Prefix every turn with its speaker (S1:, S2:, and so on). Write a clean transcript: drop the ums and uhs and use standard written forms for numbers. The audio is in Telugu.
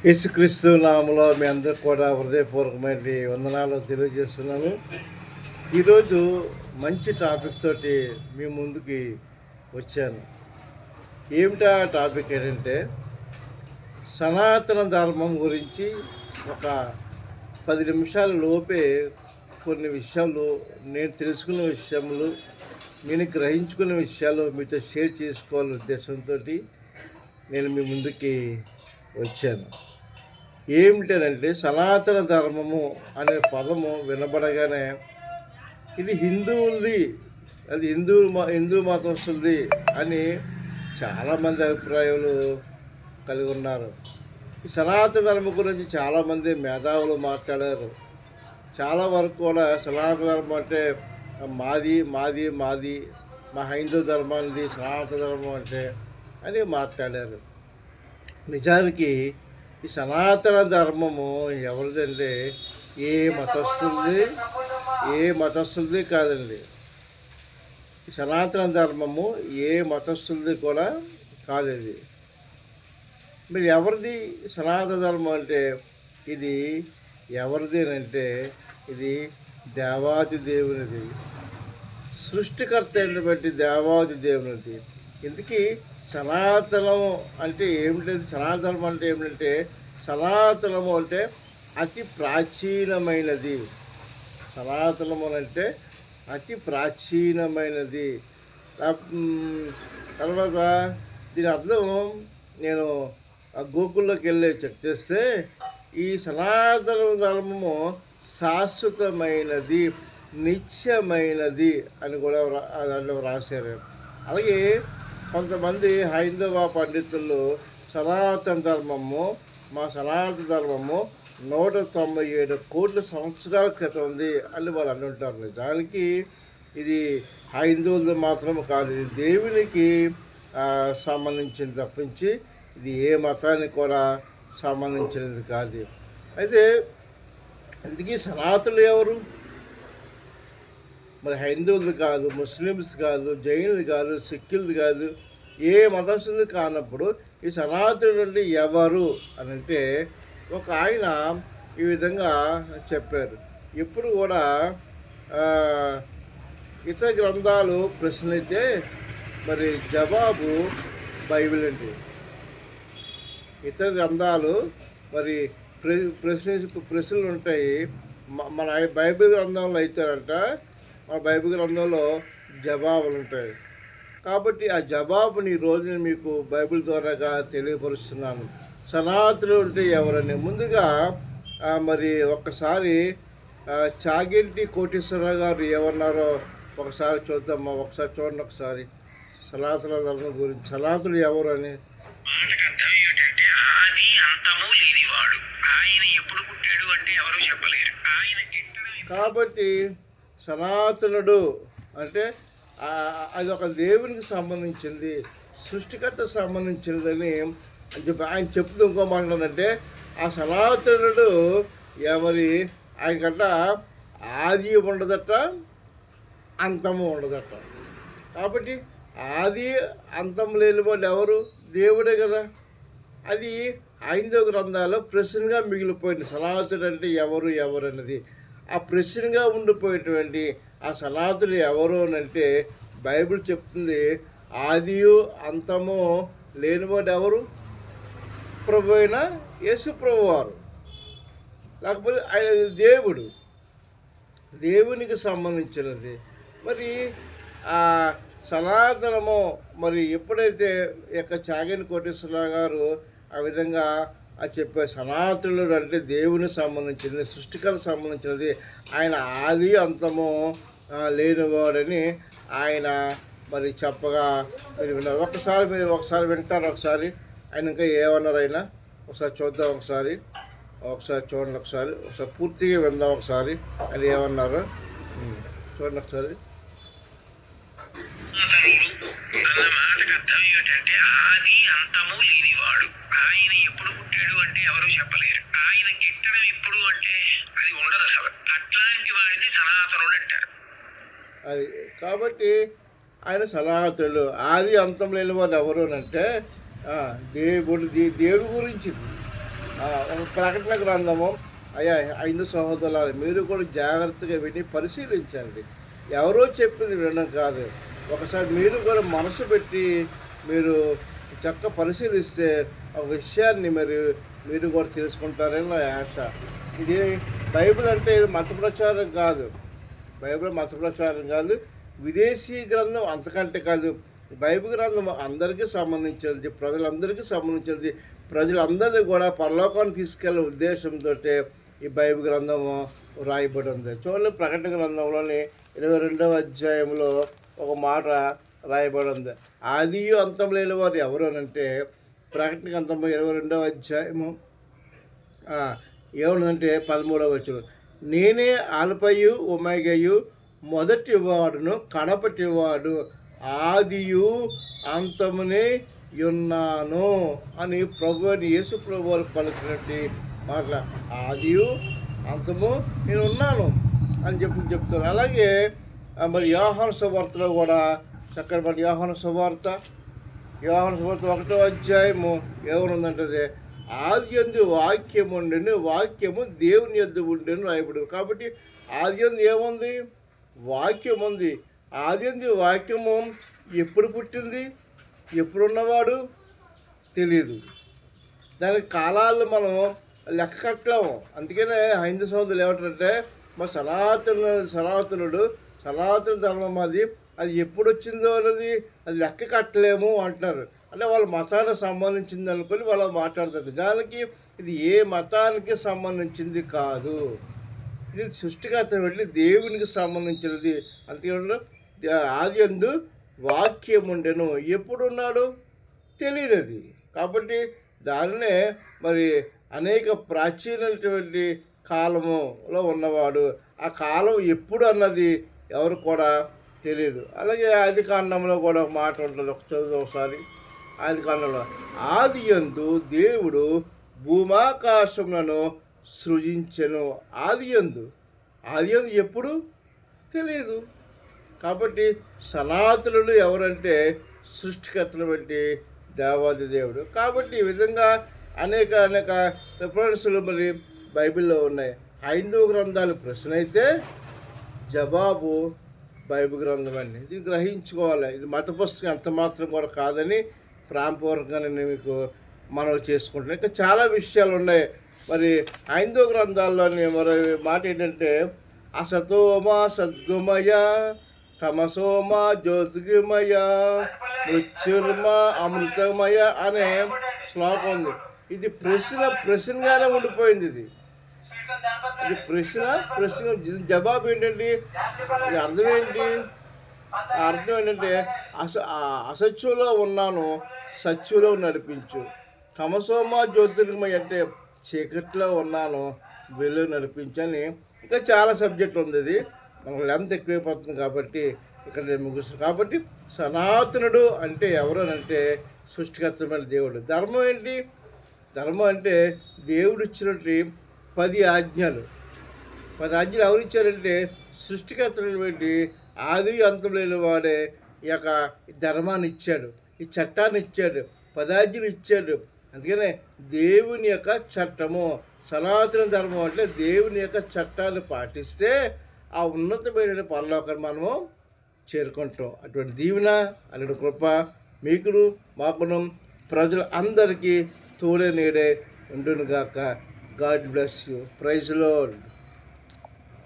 S1: యేసుక్రీస్తు నామములో మీ అందరికి కూడా హృదయపూర్వకమైన వందనాలు తెలియజేస్తున్నాను. ఈరోజు మంచి టాపిక్ తోటి మీ ముందుకి వచ్చాను. ఏమిటా టాపిక్ ఏంటంటే సనాతన ధర్మం గురించి ఒక 10 నిమిషాల లోపే కొన్ని విషయాలు, నేను తెలుసుకున్న విషయములు, నేను గ్రహించుకున్న విషయాలు మీతో షేర్ చేసుకోవాలనే ఉద్దేశంతో నేను మీ ముందుకి వచ్చాను. ఏమిటనంటే సనాతన ధర్మము అనే పదము వినబడగానే ఇది హిందువులది, అది హిందూ మతస్థులది అని చాలామంది అభిప్రాయాలు కలిగి ఉన్నారు. ఈ సనాతన ధర్మం గురించి చాలామంది మేధావులు మాట్లాడారు. చాలా వరకు కూడా సనాతన ధర్మం అంటే మాది మాది మాది మా హైందవ ధర్మానికి సనాతన ధర్మం అంటే అని మాట్లాడారు. నిజానికి ఈ సనాతన ధర్మము ఎవరిదంటే ఏ మతస్థులది కాదండి. ఈ సనాతన ధర్మము ఏ మతస్థులది కూడా కాదు. ఇది మీరు ఎవరిది సనాతన ధర్మం అంటే ఇది ఎవరిది అంటే ఇది దేవాది దేవునిది, సృష్టికర్త అయినటువంటి దేవాది దేవునిది. ఇందుకీ సనాతనం అంటే ఏమిటంటే, సనాతనం అంటే ఏమిటంటే, సనాతనము అంటే అతి ప్రాచీనమైనది. సనాతనము అంటే అతి ప్రాచీనమైనది. తర్వాత దీని అర్థం నేను గూగుల్లోకి వెళ్ళి చెక్ చేస్తే ఈ సనాతన ధర్మము శాశ్వతమైనది, నిత్యమైనది అని కూడా దాంట్లో రాశారు. అలాగే కొంతమంది హైందవ పండితులు సనాతన ధర్మము, మా సనాతన ధర్మము 197 కోట్ల సంవత్సరాల క్రితం ఉంది అని వాళ్ళు అంటుంటారు. నిజానికి ఇది హైందవులది మాత్రం కాదు, ఇది దేవునికి సంబంధించింది తప్పించి ఇది ఏ మతానికి కూడా సంబంధించినది కాదు. అయితే ఇందుకీ సనాతనులు ఎవరు? మరి హైందవులది కాదు, ముస్లిమ్స్ కాదు, జైనులు కాదు, సిక్కులది కాదు, ఏ మతస్థులది కానప్పుడు ఈ సనాతనుడు అంటే ఎవరు అని అంటే ఒక ఆయన ఈ విధంగా చెప్పారు. ఇప్పుడు కూడా ఇతర గ్రంథాలు ప్రశ్నలైతే మరి జవాబు బైబిల్ అండి. ఇతర గ్రంథాలు మరి ప్రశ్నలు ఉంటాయి. మన బైబిల్ గ్రంథంలో అయితేనంట, మన బైబిల్ గ్రంథంలో జవాబులు ఉంటాయి. కాబట్టి ఆ జవాబుని ఈరోజు నేను మీకు బైబిల్ ద్వారాగా తెలియపరుస్తున్నాను. సనాతనులు అంటే ఎవరని ముందుగా మరి ఒక్కసారి చాగంటి కోటేశ్వరరావు గారు ఏమన్నారో ఒకసారి చూద్దామా. ఒకసారి చూడండి, ఒకసారి సనాతన ధర్మం గురించి, సనాతనులు ఎవరు అని. కాబట్టి సనాతనుడు అంటే అది ఒక దేవునికి సంబంధించింది, సృష్టికర్తకు సంబంధించినదని చెప్పి ఆయన చెప్తూ ఇంకో మాట్లాడంటే ఆ సనాతనుడు మరి ఆయనకంట ఆది ఉండదట, అంతము ఉండదట. కాబట్టి ఆది అంతం లేని వాళ్ళు ఎవరు? దేవుడే కదా. అది హైందవ గ్రంథాల్లో ప్రశ్నగా మిగిలిపోయింది. సనాతనుడు అంటే ఎవరు అన్నది ఆ ప్రశ్నగా ఉండిపోయేటువంటి ఆ సనాతనుడు ఎవరు అని అంటే బైబిల్ చెప్తుంది ఆదియు అంతము లేనివాడు ఎవరు? ప్రభు అయిన యేసు ప్రభు వారు. లేకపోతే ఆయన దేవుడు, దేవునికి సంబంధించినది. మరి ఆ సనాతనము మరి ఎప్పుడైతే చాగంటి కోటేశ్వరరావు గారు ఆ విధంగా చెప్పారు, సనాతనుడు అంటే దేవునికి సంబంధించింది, సృష్టికరకు సంబంధించినది, ఆయన ఆది అంతము లేనివాడని ఆయన మరి చెప్పగా మీరు విన్నారు. మీరు ఒకసారి వింటారు. ఒకసారి ఆయన ఇంకా ఏమన్నారు ఆయన ఒకసారి చూద్దాం. ఒకసారి చూడండి, ఒకసారి పూర్తిగా విందాం. ఒకసారి ఆయన ఏమన్నారు చూడండి ఒకసారి.
S2: ఆది అంతము లేనివాడు, ఆయన ఎప్పుడు పుట్టాడు అంటే ఎవరు చెప్పలేరు. ఆయన గిట్టడం ఎప్పుడు అంటే అది ఉండదు అసలు. అట్లాంటి వాడిని సనాతనుడు అంటారు.
S1: అది కాబట్టి ఆయన సనాతనుడు, ఆది అంతం లేని వాడు ఎవరు అంటే దేవుడి గురించి ఒక ప్రకటన గ్రంథము. అయ్యా ఐదు సహోదరులారా, మీరు కూడా జాగ్రత్తగా విని పరిశీలించండి. ఎవరో చెప్పింది వినడం కాదు. ఒకసారి మీరు కూడా మనసు పెట్టి మీరు చక్కగా పరిశీలిస్తే ఒక విషయాన్ని మీరు కూడా తెలుసుకుంటారని నా ఆశ. ఇది బైబిల్ అంటే ఇది మత ప్రచారం కాదు. బైబిల్ మత ప్రచారం కాదు, విదేశీ గ్రంథం అంతకంటే కాదు. బైబిల్ గ్రంథం అందరికీ సంబంధించినది, ప్రజలందరికీ సంబంధించినది. ప్రజలందరినీ కూడా పరలోకాన్ని తీసుకెళ్లే ఉద్దేశంతో ఈ బైబిల్ గ్రంథము రాయబడి ఉంది. చూడండి, ప్రకటన గ్రంథంలోని 22వ అధ్యాయంలో ఒక మాట రాయబడి ఉంది. ఆది అంతం లేని వారు ఎవరు అంటే, ప్రకటన గ్రంథం 22వ అధ్యాయము ఏమన్నదంటే 13వ వచనం, నేనే ఆల్ఫయు ఒమేగయు, మొదటి వాడును కడపటివాడు, ఆదియు అంతమునే ఉన్నాను అని ప్రభువుని యేసు ప్రభు వారు పలుకున్నట్టు మాటల. ఆదియు అంతము నేను ఉన్నాను అని చెప్తారు. అలాగే మరి యోహాను సువార్తలో కూడా చక్కటి యోహాను సువార్త 1వ అధ్యాయము ఏమనుందంటే, ఆది యందు వాక్యం ఉండెను, వాక్యము దేవుని యొద్ద ఉండెను రాయబడింది. కాబట్టి ఆది యందు ఏముంది? వాక్యం ఉంది. ఆది యందు వాక్యము ఎప్పుడు పుట్టింది, ఎప్పుడున్నవాడు తెలియదు. దానికి కాలాలు మనం లెక్క కట్టలేము. అందుకనే హైందవ సోదరులు ఏమంటారంటే, మా సనాతన ధర్మం అది ఎప్పుడు వచ్చిందో అనేది అది లెక్క కట్టలేము అంటున్నారు. అంటే వాళ్ళ మతానికి సంబంధించింది అనుకొని వాళ్ళు మాట్లాడతారు. దానికి ఇది ఏ మతానికి సంబంధించింది కాదు. ఇది సృష్టికర్త వెళ్ళి దేవునికి సంబంధించినది. అంతేకాదు, ఆది యందు వాక్యం ఉండెను, ఎప్పుడున్నాడు తెలియదు అది. కాబట్టి దానినే మరి అనేక ప్రాచీనటువంటి కాలములో ఉన్నవాడు. ఆ కాలం ఎప్పుడు అన్నది ఎవరు కూడా తెలియదు. అలాగే ఆది కాండంలో కూడా ఒక మాట ఉంటుంది, ఒకసారి ఆది కాండంలో, ఆది యందు దేవుడు భూమాకాశములను సృజించెను. ఆది యందు ఎప్పుడు తెలియదు. కాబట్టి సనాతనుడు ఎవరంటే సృష్టికర్తలు బట్టి దేవాది దేవుడు. కాబట్టి ఈ విధంగా అనేక రిఫరెన్సులు మరి బైబిల్లో ఉన్నాయి. హైందవ గ్రంథాలు ప్రశ్న అయితే జవాబు బైబిల్ గ్రంథం అండి. ఇది గ్రహించుకోవాలి. ఇది మత పుస్తకం ఎంత మాత్రం కూడా కాదని ప్రాంపూర్వకంగా నేను మీకు మనవి చేసుకుంటున్నాను. ఇంకా చాలా విషయాలు ఉన్నాయి. మరి హైందవ గ్రంథాల్లోని మరి మాట ఏంటంటే, అసతోమ సద్గుమయ, తమసోమ జ్యోతిర్మయ, మృత్యుర్మ అమృతమయ అనే శ్లోకం ఉంది. ఇది ప్రశ్నగానే ఉండిపోయింది. ఇది ప్రశ్న జవాబు ఏంటండి? ఇది అర్థం ఏంటి? అర్థం ఏంటంటే, అసత్యంలో ఉన్నాను, సత్యంలో నడిపించు. తమసోమ జ్యోతిర్మయ అంటే చీకట్లో ఉన్నాను, వెలుగు నడిపించని. ఇంకా చాలా సబ్జెక్టులు ఉంది. ఇది మనకు లెంత్ ఎక్కువైపోతుంది కాబట్టి ఇక్కడ నేను ముగిస్తాను. కాబట్టి సనాతనుడు అంటే ఎవరు అంటే సృష్టికర్తమైన దేవుడు. ధర్మం ఏంటి? ధర్మం అంటే దేవుడు ఇచ్చినట్టు 10 ఆజ్ఞలు. 10 ఆజ్ఞలు ఎవరు ఇచ్చారంటే సృష్టికర్తలు పెట్టి ఆది అంతం లేని వాడే ఈ యొక్క ధర్మాన్ని ఇచ్చాడు, ఈ చట్టాన్ని ఇచ్చాడు, 10 ఆజ్ఞలు ఇచ్చాడు. అందుకనే దేవుని యొక్క చట్టము, సనాతన ధర్మం అంటే దేవుని యొక్క చట్టాన్ని పాటిస్తే ఆ ఉన్నతమైన పరలోకాన్ని మనము చేరుకుంటాం. అటువంటి దీవెన, అటువంటి కృప మీకును మాకును ప్రజలు అందరికీ తోడే నీడే ఉండునుగాక. God bless you. Praise lord.